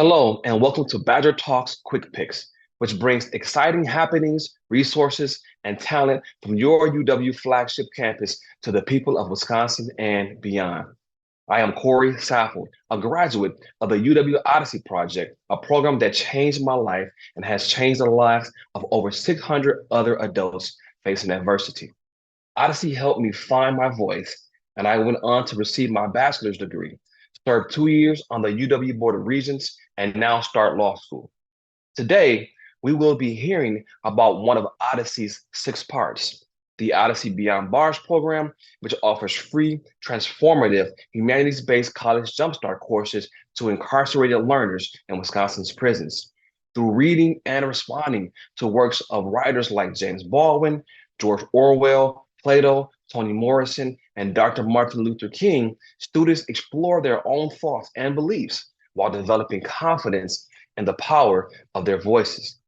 Hello, and welcome to Badger Talks Quick Picks, which brings exciting happenings, resources, and talent from your UW flagship campus to the people of Wisconsin and beyond. I am Corey Saffold, a graduate of the UW Odyssey Project, a program that changed my life and has changed the lives of over 600 other adults facing adversity. Odyssey helped me find my voice, and I went on to receive my bachelor's degree, served 2 years on the UW Board of Regents, and now start law school. Today, we will be hearing about one of Odyssey's 6 parts, the Odyssey Beyond Bars program, which offers free, transformative, humanities-based college Jumpstart courses to incarcerated learners in Wisconsin's prisons. Through reading and responding to works of writers like James Baldwin, George Orwell, Plato, Toni Morrison, and Dr. Martin Luther King, students explore their own thoughts and beliefs while developing confidence in the power of their voices.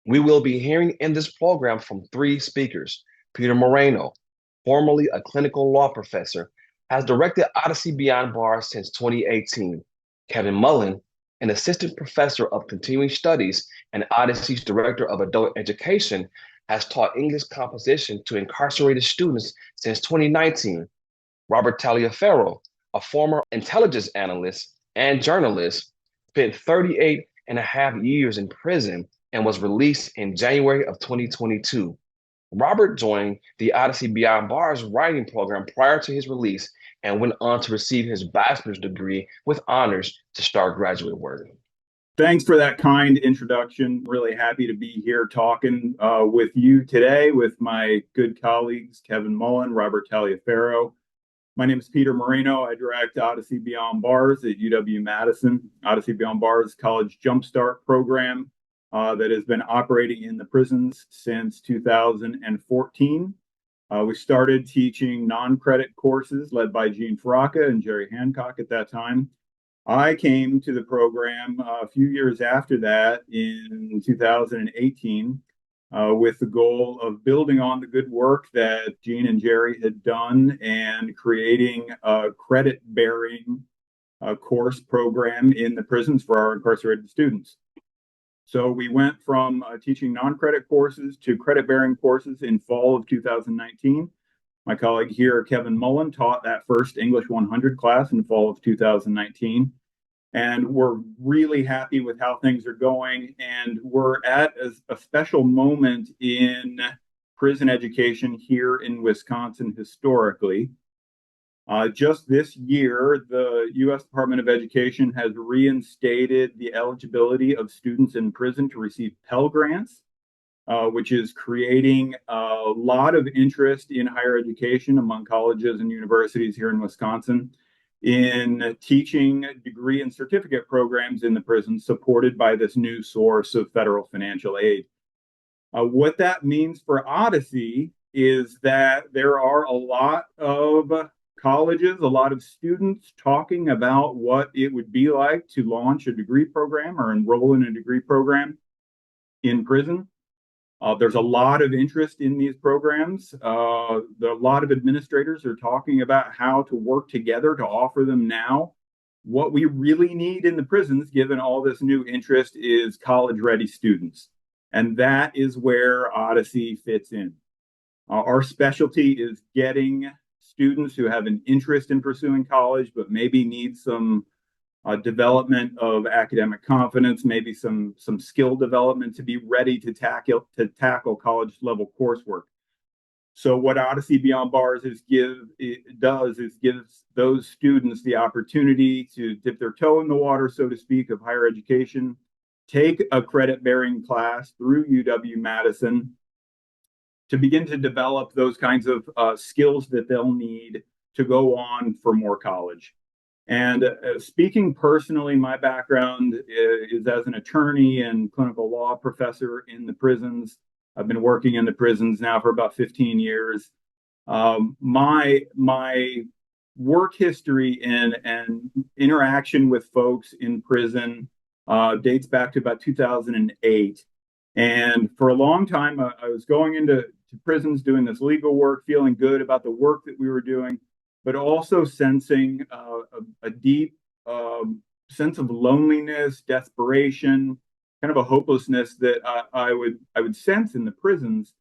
We will be hearing in this program from 3 speakers. Peter Moreno, formerly a clinical law professor, has directed Odyssey Beyond Bars since 2018. Kevin Mullen, an assistant professor of continuing studies and Odyssey's director of adult education, has taught English composition to incarcerated students since 2019. Robert Taliaferro, a former intelligence analyst and journalist, spent 38 and a half years in prison and was released in January of 2022. Robert joined the Odyssey Beyond Bars writing program prior to his release and went on to receive his bachelor's degree with honors to start graduate work. Thanks for that kind introduction. Really happy to be here talking with you today with my good colleagues, Kevin Mullen, Robert Taliaferro. My name is Peter Moreno. I direct Odyssey Beyond Bars at UW-Madison. Odyssey Beyond Bars College Jumpstart program that has been operating in the prisons since 2014. We started teaching non-credit courses led by Gene Faraka and Jerry Hancock at that time. I came to the program a few years after that in 2018 with the goal of building on the good work that Gene and Jerry had done and creating a credit-bearing course program in the prisons for our incarcerated students. So we went from teaching non-credit courses to credit-bearing courses in fall of 2019. My colleague here, Kevin Mullen, taught that first English 100 class in fall of 2019. And we're really happy with how things are going. And we're at a special moment in prison education here in Wisconsin historically. Just this year, the U.S. Department of Education has reinstated the eligibility of students in prison to receive Pell Grants, which is creating a lot of interest in higher education among colleges and universities here in Wisconsin in teaching degree and certificate programs in the prison supported by this new source of federal financial aid. What that means for Odyssey is that there are a lot of colleges, a lot of students talking about what it would be like to launch a degree program or enroll in a degree program in prison. There's a lot of interest in these programs. A lot of administrators are talking about how to work together to offer them now. What we really need in the prisons, given all this new interest, is college-ready students. And that is where Odyssey fits in. Our specialty is getting students who have an interest in pursuing college, but maybe need some development of academic confidence, maybe some skill development to be ready to tackle college level coursework. So what Odyssey Beyond Bars gives those students the opportunity to dip their toe in the water, so to speak, of higher education, take a credit-bearing class through UW-Madison to begin to develop those kinds of skills that they'll need to go on for more college. And speaking personally, my background is as an attorney and clinical law professor in the prisons. I've been working in the prisons now for about 15 years. My work history and interaction with folks in prison dates back to about 2008. And for a long time, I was going into prisons doing this legal work, feeling good about the work that we were doing, but also sensing a deep sense of loneliness, desperation, kind of a hopelessness that I would sense in the prisons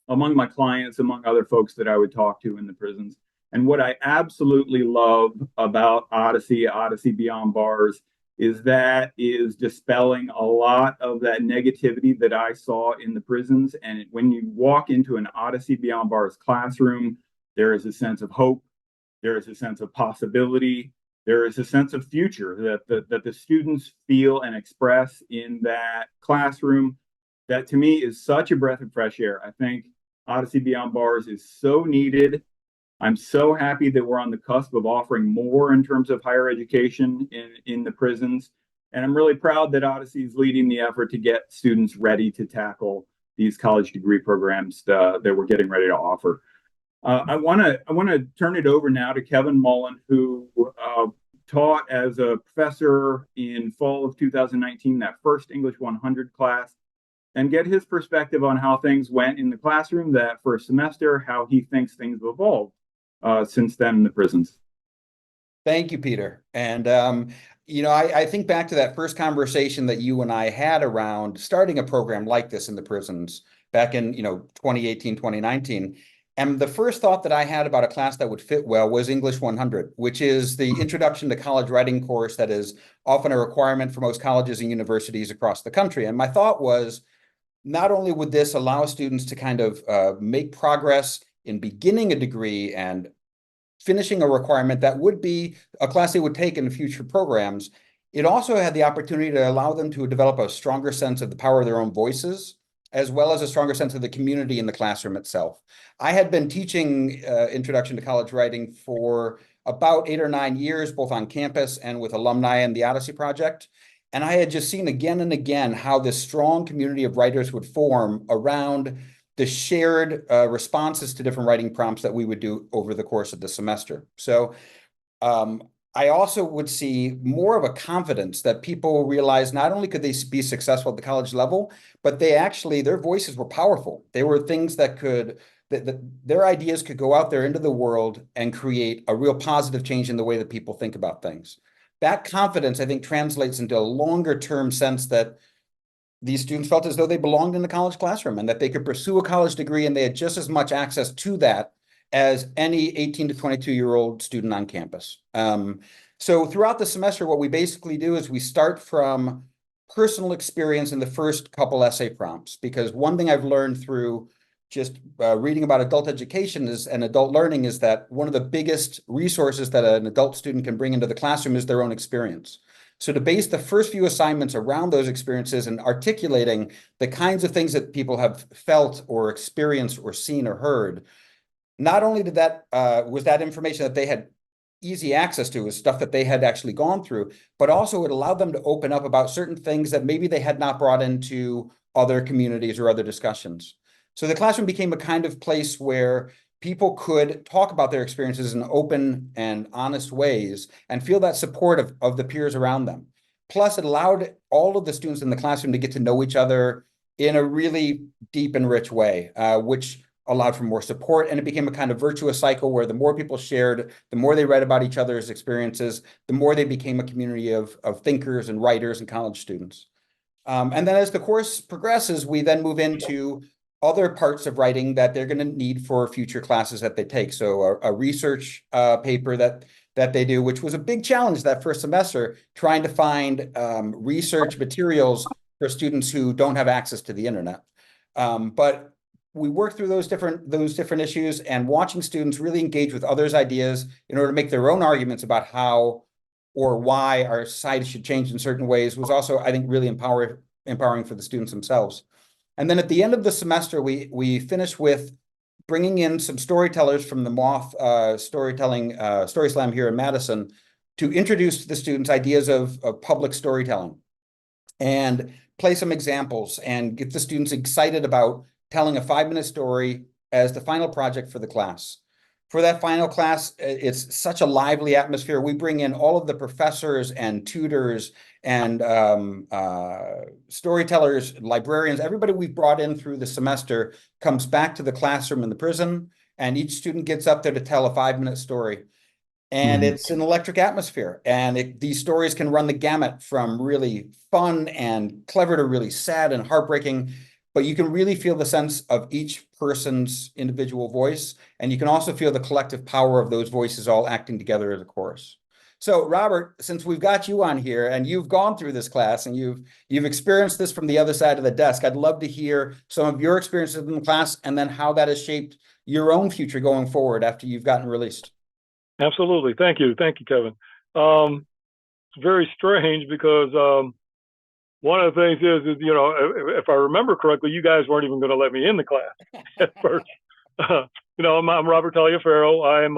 among my clients, among other folks that I would talk to in the prisons. And what I absolutely love about Odyssey Beyond Bars, is that is dispelling a lot of that negativity that I saw in the prisons. And when you walk into an Odyssey Beyond Bars classroom, there is a sense of hope, there is a sense of possibility, there is a sense of future that the students feel and express in that classroom. That to me is such a breath of fresh air. I think Odyssey Beyond Bars is so needed. I'm so happy that we're on the cusp of offering more in terms of higher education in the prisons. And I'm really proud that Odyssey is leading the effort to get students ready to tackle these college degree programs that we're getting ready to offer. I want to turn it over now to Kevin Mullen, who taught as a professor in fall of 2019, that first English 100 class, and get his perspective on how things went in the classroom that first semester, how he thinks things have evolved since then in the prisons. Thank you, Peter. And, I think back to that first conversation that you and I had around starting a program like this in the prisons back in, 2018, 2019. And the first thought that I had about a class that would fit well was English 100, which is the introduction to college writing course that is often a requirement for most colleges and universities across the country. And my thought was, not only would this allow students to kind of make progress in beginning a degree and finishing a requirement that would be a class they would take in future programs, it also had the opportunity to allow them to develop a stronger sense of the power of their own voices, as well as a stronger sense of the community in the classroom itself. I had been teaching Introduction to College Writing for about 8 or 9 years, both on campus and with alumni in the Odyssey Project. And I had just seen again and again how this strong community of writers would form around the shared responses to different writing prompts that we would do over the course of the semester. So I also would see more of a confidence that people realized not only could they be successful at the college level, but their voices were powerful. They were things that their ideas could go out there into the world and create a real positive change in the way that people think about things. That confidence, I think, translates into a longer term sense that these students felt as though they belonged in the college classroom and that they could pursue a college degree and they had just as much access to that as any 18 to 22-year-old student on campus. So throughout the semester, what we basically do is we start from personal experience in the first couple essay prompts, because one thing I've learned through just reading about adult education and adult learning is that one of the biggest resources that an adult student can bring into the classroom is their own experience. So to base the first few assignments around those experiences and articulating the kinds of things that people have felt or experienced or seen or heard, not only did that was that information that they had easy access to, is stuff that they had actually gone through, but also it allowed them to open up about certain things that maybe they had not brought into other communities or other discussions. So the classroom became a kind of place where people could talk about their experiences in open and honest ways and feel that support of the peers around them. Plus, it allowed all of the students in the classroom to get to know each other in a really deep and rich way, which allowed for more support. And it became a kind of virtuous cycle where the more people shared, the more they read about each other's experiences, the more they became a community of thinkers and writers and college students. And then as the course progresses, we then move into other parts of writing that they're going to need for future classes that they take. So a research paper that they do, which was a big challenge that first semester, trying to find research materials for students who don't have access to the internet. But we work through those different issues, and watching students really engage with others' ideas in order to make their own arguments about how or why our society should change in certain ways was also, I think, really empowering for the students themselves. And then at the end of the semester, we finish with bringing in some storytellers from the Moth Storytelling Story Slam here in Madison to introduce to the students ideas of public storytelling and play some examples and get the students excited about telling a 5-minute story as the final project for the class. For that final class, it's such a lively atmosphere. We bring in all of the professors and tutors and storytellers, librarians. Everybody we've brought in through the semester comes back to the classroom in the prison, and each student gets up there to tell a 5-minute story. And it's an electric atmosphere. And these stories can run the gamut from really fun and clever to really sad and heartbreaking. But you can really feel the sense of each person's individual voice. And you can also feel the collective power of those voices all acting together as a chorus. So, Robert, since we've got you on here and you've gone through this class and you've experienced this from the other side of the desk, I'd love to hear some of your experiences in the class and then how that has shaped your own future going forward after you've gotten released. Absolutely. Thank you, Kevin. It's very strange because one of the things is if I remember correctly, you guys weren't even going to let me in the class at first. I'm Robert Taliaferro. I'm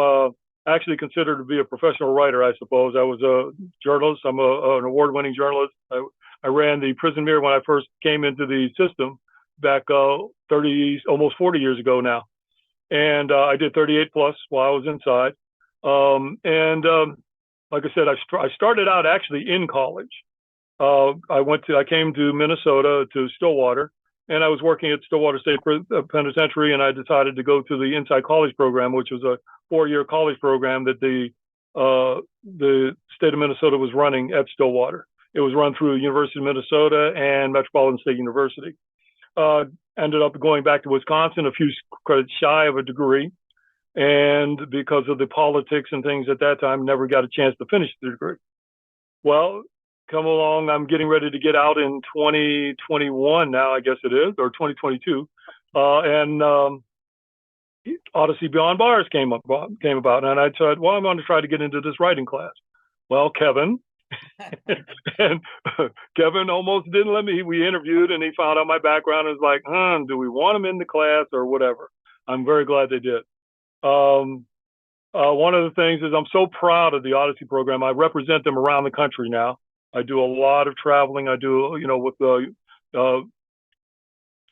actually considered to be a professional writer, I suppose. I was a journalist. I'm an award-winning journalist. I ran the Prison Mirror when I first came into the system back 30, almost 40 years ago now. And I did 38 plus while I was inside. Like I said, I started out actually in college. I came to Minnesota to Stillwater, and I was working at Stillwater State Penitentiary, and I decided to go to the Inside College program, which was a 4-year college program that the state of Minnesota was running at Stillwater. It was run through University of Minnesota and Metropolitan State University. Ended up going back to Wisconsin, a few credits shy of a degree. And because of the politics and things at that time, never got a chance to finish the degree. Well, come along, I'm getting ready to get out in 2021 now, I guess it is, or 2022. Odyssey Beyond Bars came about. And I said, well, I'm going to try to get into this writing class. Well, Kevin, and Kevin almost didn't let me. We interviewed and he found out my background and was like, do we want him in the class or whatever? I'm very glad they did. One of the things is I'm so proud of the Odyssey program. I represent them around the country now. I do a lot of traveling. I do, with the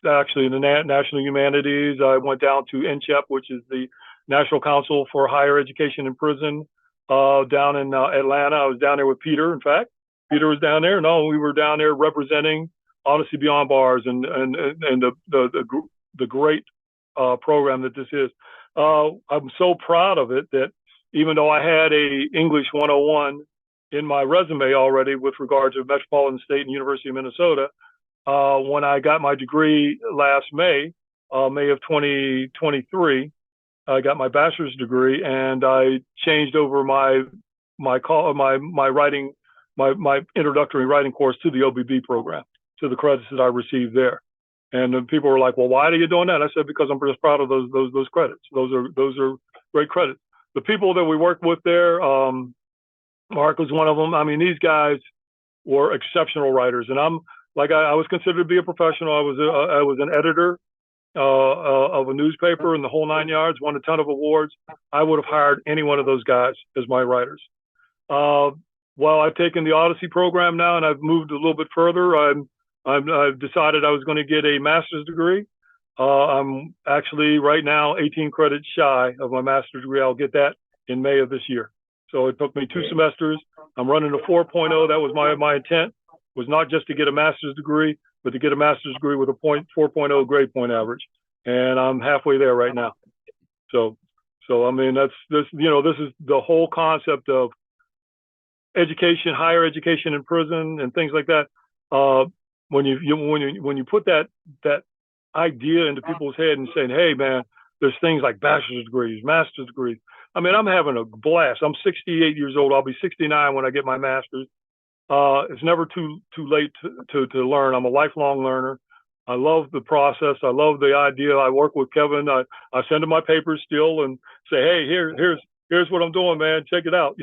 actually the National Humanities. I went down to NCHEP, which is the National Council for Higher Education in Prison, down in Atlanta. I was down there with Peter. In fact, Peter was down there. No, we were down there representing Odyssey Beyond Bars and the great program that this is. I'm so proud of it that even though I had a English 101 in my resume already with regard to Metropolitan State and University of Minnesota, when I got my degree last May of 2023, I got my bachelor's degree and I changed over my writing, my introductory writing course to the OBB program, to the credits that I received there. And then people were like, well, why are you doing that? I said, because I'm just proud of those credits. Those are great credits. The people that we worked with there, Mark was one of them. I mean, these guys were exceptional writers. And I was considered to be a professional. I was an editor of a newspaper and the whole 9 yards, won a ton of awards. I would have hired any one of those guys as my writers. Well, I've taken the Odyssey program now and I've moved a little bit further. I've decided I was going to get a master's degree. I'm actually right now 18 credits shy of my master's degree. I'll get that in May of this year. So it took me 2 semesters. I'm running a 4.0. That was my intent, was not just to get a master's degree, but to get a master's degree with a 4.0 grade point average. And I'm halfway there right now. So I mean, this is the whole concept of education, higher education in prison and things like that. When you put that idea into people's head and saying, hey man, there's things like bachelor's degrees, master's degrees. I mean, I'm having a blast. I'm 68 years old. I'll be 69 when I get my master's. It's never too late to learn. I'm a lifelong learner. I love the process. I love the idea. I work with Kevin. I send him my papers still and say, hey, here's what I'm doing, man. Check it out.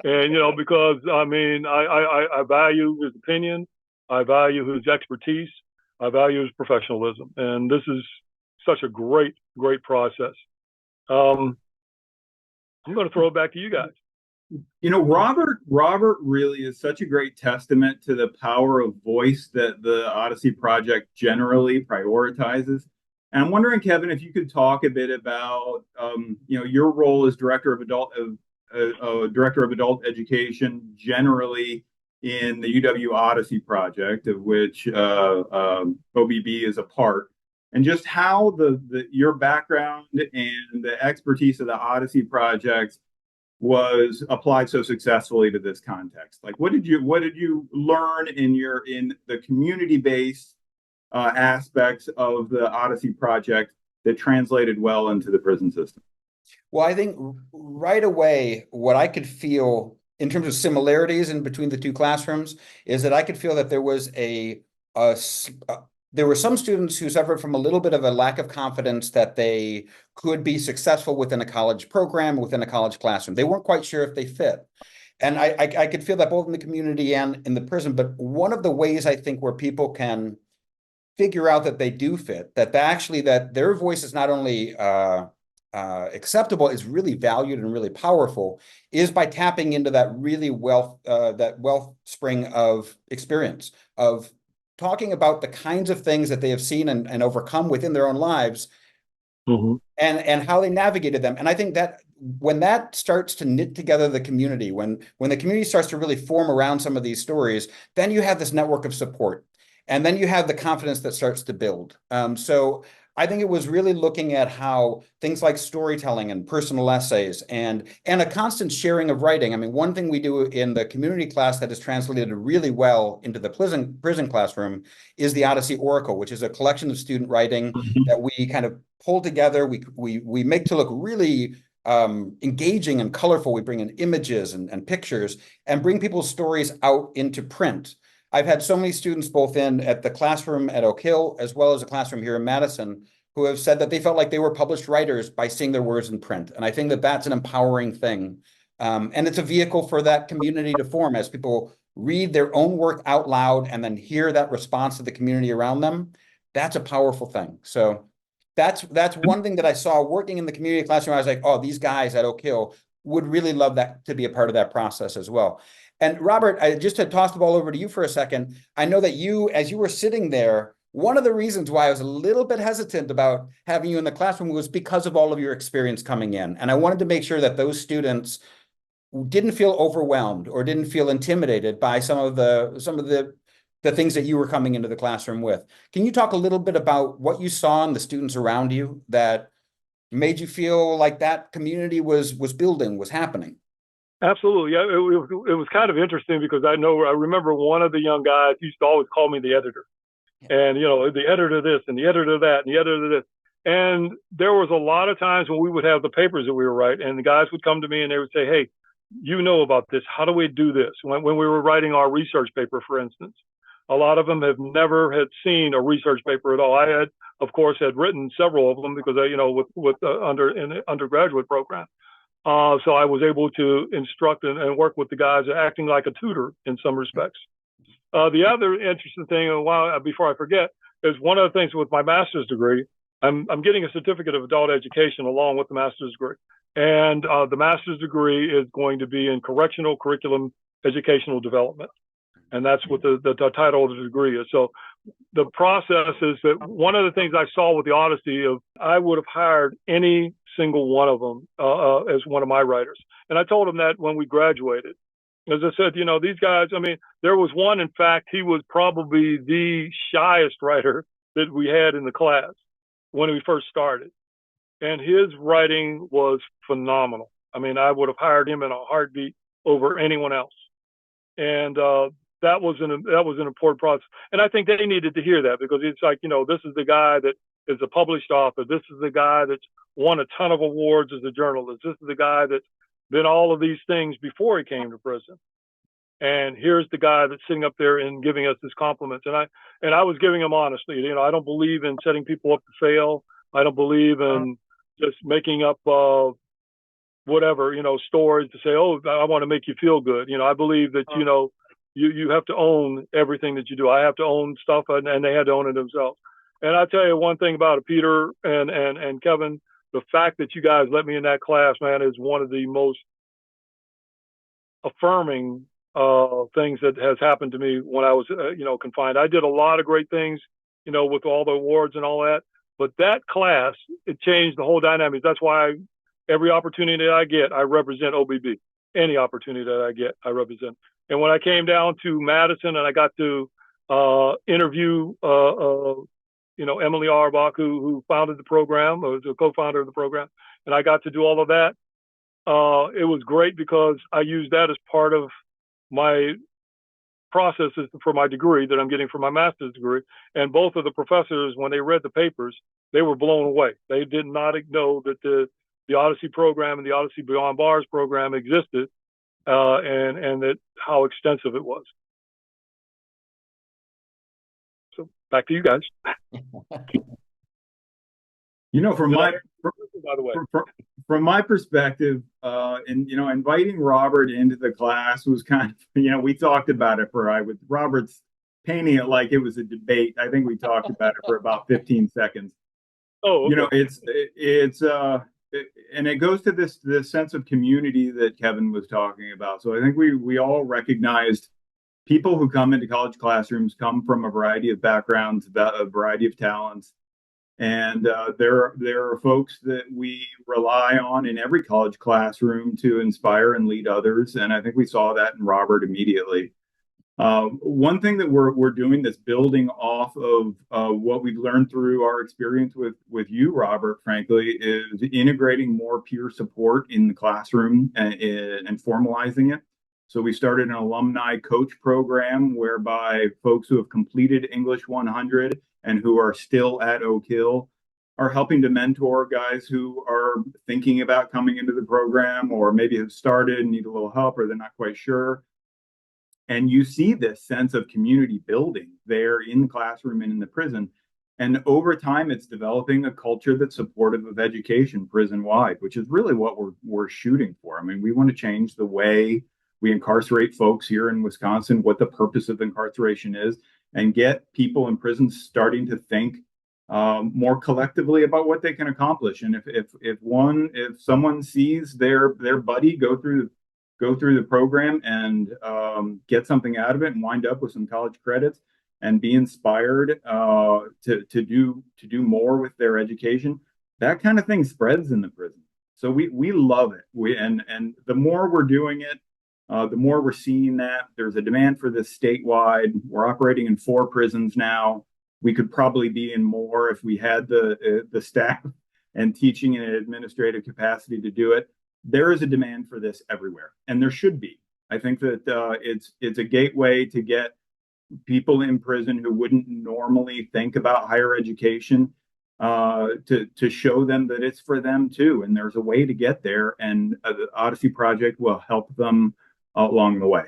And because I mean, I value his opinion. I value his expertise. I value his professionalism. And this is such a great process. I'm going to throw it back to you guys. Robert really is such a great testament to the power of voice that the Odyssey Project generally prioritizes. And I'm wondering, Kevin, if you could talk a bit about, your role as director of adult education generally in the UW Odyssey Project, of which OBB is a part, and just how your background and the expertise of the Odyssey Project was applied so successfully to this context? Like, what did you learn in the community-based aspects of the Odyssey Project that translated well into the prison system? Well, I think right away, what I could feel in terms of similarities in between the two classrooms is that I could feel that there was there were some students who suffered from a little bit of a lack of confidence that they could be successful within a college program, within a college classroom. They weren't quite sure if they fit. And I could feel that both in the community and in the prison. But one of the ways I think where people can figure out that they do fit, that their voice is not only acceptable, is really valued and really powerful, is by tapping into that really that wellspring of experience, of talking about the kinds of things that they have seen and overcome within their own lives, and how they navigated them. And I think that when that starts to knit together the community, when the community starts to really form around some of these stories, then you have this network of support. And then you have the confidence that starts to build. So I think it was really looking at how things like storytelling and personal essays and a constant sharing of writing. I mean, one thing we do in the community class that is translated really well into the prison classroom is the Odyssey Oracle, which is a collection of student writing that we kind of pull together. We make to look really engaging and colorful. We bring in images and pictures and bring people's stories out into print. I've had so many students both at the classroom at Oak Hill as well as a classroom here in Madison who have said that they felt like they were published writers by seeing their words in print. And I think that that's an empowering thing. And it's a vehicle for that community to form as people read their own work out loud and then hear that response to the community around them. That's a powerful thing. So that's one thing that I saw working in the community classroom. I was like, oh, these guys at Oak Hill would really love that to be a part of that process as well. And Robert, just to toss the ball over to you for a second, I know that as you were sitting there, one of the reasons why I was a little bit hesitant about having you in the classroom was because of all of your experience coming in. And I wanted to make sure that those students didn't feel overwhelmed or didn't feel intimidated by some of the things that you were coming into the classroom with. Can you talk a little bit about what you saw in the students around you that made you feel like that community was building, was happening? Absolutely. Yeah, it was kind of interesting because I remember one of the young guys used to always call me the editor. And, the editor of this and the editor of that and the editor of this. And there was a lot of times when we would have the papers that we were writing and the guys would come to me and they would say, hey, you know about this. How do we do this? When we were writing our research paper, for instance, a lot of them have never had seen a research paper at all. I had, of course, written several of them because in the undergraduate program. So I was able to instruct and work with the guys, acting like a tutor in some respects. The other interesting thing, before I forget, is one of the things with my master's degree, I'm getting a certificate of adult education along with the master's degree. And the master's degree is going to be in correctional curriculum educational development. And that's what the title of the degree is. So the process is that one of the things I saw with the Odyssey I would have hired any single one of them as one of my writers. And I told them that when we graduated. As I said, these guys, there was one, in fact, he was probably the shyest writer that we had in the class when we first started. And his writing was phenomenal. I would have hired him in a heartbeat over anyone else. And that was an important process. And I think they needed to hear that because it's like, this is the guy that is a published author. This is the guy that's won a ton of awards as a journalist. This is the guy that's been all of these things before he came to prison. And here's the guy that's sitting up there and giving us his compliments. And I was giving him honestly. I don't believe in setting people up to fail. I don't believe in just making up whatever, stories to say, oh, I want to make you feel good. I believe that, you have to own everything that you do. I have to own stuff, and they had to own it themselves. And I tell you one thing about it, Peter and Kevin, the fact that you guys let me in that class, man, is one of the most affirming things that has happened to me when I was, confined. I did a lot of great things, with all the awards and all that. But that class, it changed the whole dynamic. That's why every opportunity that I get, I represent OBB. Any opportunity that I get, I represent. And when I came down to Madison and I got to interview, Emily Auerbach, who founded the program, or was a co-founder of the program, and I got to do all of that, it was great because I used that as part of my processes for my degree that I'm getting for my master's degree. And both of the professors, when they read the papers, they were blown away. They did not know that the Odyssey program and the Odyssey Beyond Bars program existed, and that how extensive it was. So back to you guys. From my by the way, from my perspective, and inviting Robert into the class was kind of, we talked about it with Robert's painting it like it was a debate. I think we talked about it for about 15 seconds. Oh, okay. And it goes to this sense of community that Kevin was talking about. So I think we all recognized people who come into college classrooms come from a variety of backgrounds, a variety of talents. And there are folks that we rely on in every college classroom to inspire and lead others. And I think we saw that in Robert immediately. One thing that we're doing that's building off of what we've learned through our experience with you, Robert, frankly, is integrating more peer support in the classroom and formalizing it. So we started an alumni coach program whereby folks who have completed English 100 and who are still at Oak Hill are helping to mentor guys who are thinking about coming into the program, or maybe have started and need a little help, or they're not quite sure. And you see this sense of community building there in the classroom and in the prison. And over time, it's developing a culture that's supportive of education prison-wide, which is really what we're shooting for. I mean, we want to change the way we incarcerate folks here in Wisconsin, what the purpose of incarceration is, and get people in prisons starting to think more collectively about what they can accomplish. And if someone sees their buddy go through the program and get something out of it and wind up with some college credits and be inspired to do more with their education, that kind of thing spreads in the prison. So we love it. And the more we're doing it, the more we're seeing that there's a demand for this statewide. We're operating in 4 prisons now. We could probably be in more if we had the staff and teaching and administrative capacity to do it. There is a demand for this everywhere, and there should be. I think that it's a gateway to get people in prison who wouldn't normally think about higher education to show them that it's for them too, and there's a way to get there, and the Odyssey Project will help them along the way.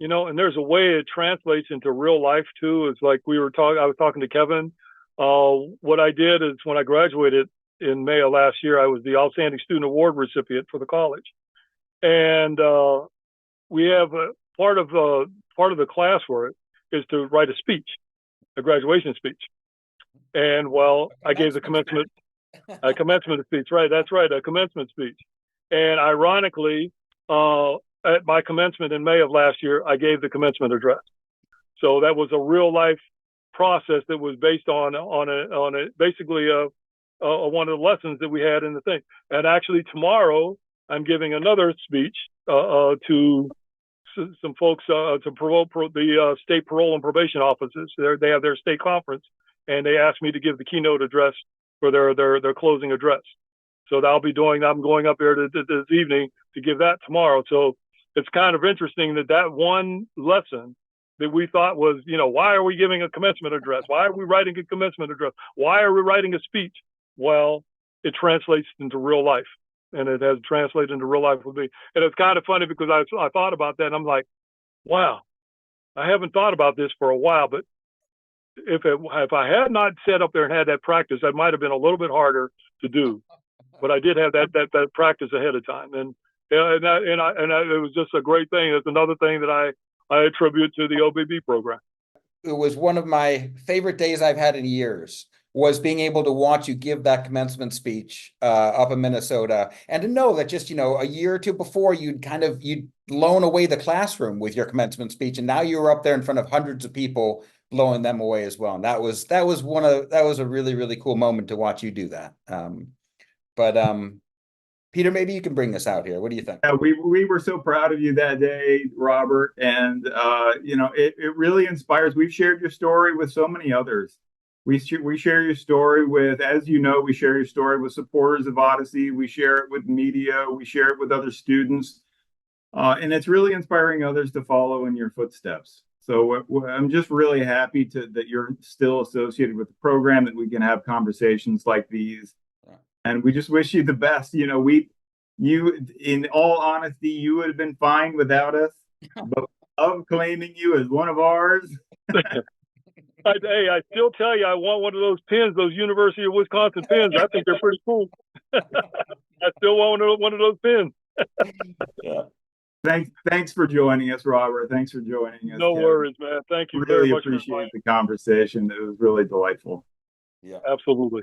And there's a way it translates into real life too. It's like I was talking to Kevin. What I did is when I graduated in May of last year, I was the Outstanding Student Award recipient for the college. And we have a part of the class for it is to write a speech, a graduation speech. And I gave the commencement speech, right? That's right, a commencement speech. And ironically, at my commencement in May of last year, I gave the commencement address. So that was a real life process that was based on basically one of the lessons that we had in the thing. And actually tomorrow I'm giving another speech to some folks to promote the state parole and probation offices. They have their state conference, and they asked me to give the keynote address for their closing address. So I'm going up there this evening to give that tomorrow. So it's kind of interesting that one lesson that we thought was, why are we giving a commencement address? Why are we writing a commencement address? Why are we writing a speech? Well, it translates into real life, and it has translated into real life with me. And it's kind of funny because I thought about that, and I'm like, wow, I haven't thought about this for a while, but if I had not sat up there and had that practice, that might have been a little bit harder to do. But I did have that practice ahead of time, and it was just a great thing. It's another thing that I attribute to the OBB program. It was one of my favorite days I've had in years, was being able to watch you give that commencement speech up in Minnesota, and to know that just, a year or two before you'd blown away the classroom with your commencement speech, and now you were up there in front of hundreds of people blowing them away as well. And that was a really, really cool moment to watch you do that. But Peter, maybe you can bring us out here. What do you think? Yeah, we were so proud of you that day, Robert, and it really inspires. We've shared your story with so many others We share your story with, as you know, we share your story with supporters of Odyssey. We share it with media. We share it with other students. And it's really inspiring others to follow in your footsteps. So I'm just really happy that you're still associated with the program, that we can have conversations like these. And we just wish you the best. You know, in all honesty, you would have been fine without us, but of claiming you as one of ours. Hey, I still tell you, I want one of those pins, those University of Wisconsin pins. I think they're pretty cool. I still want one of those pins. Yeah. Thanks for joining us, Robert. Thanks for joining us. No Kevin. worries, man. Thank you Really very much. appreciate the conversation. It was really delightful. Yeah. Absolutely.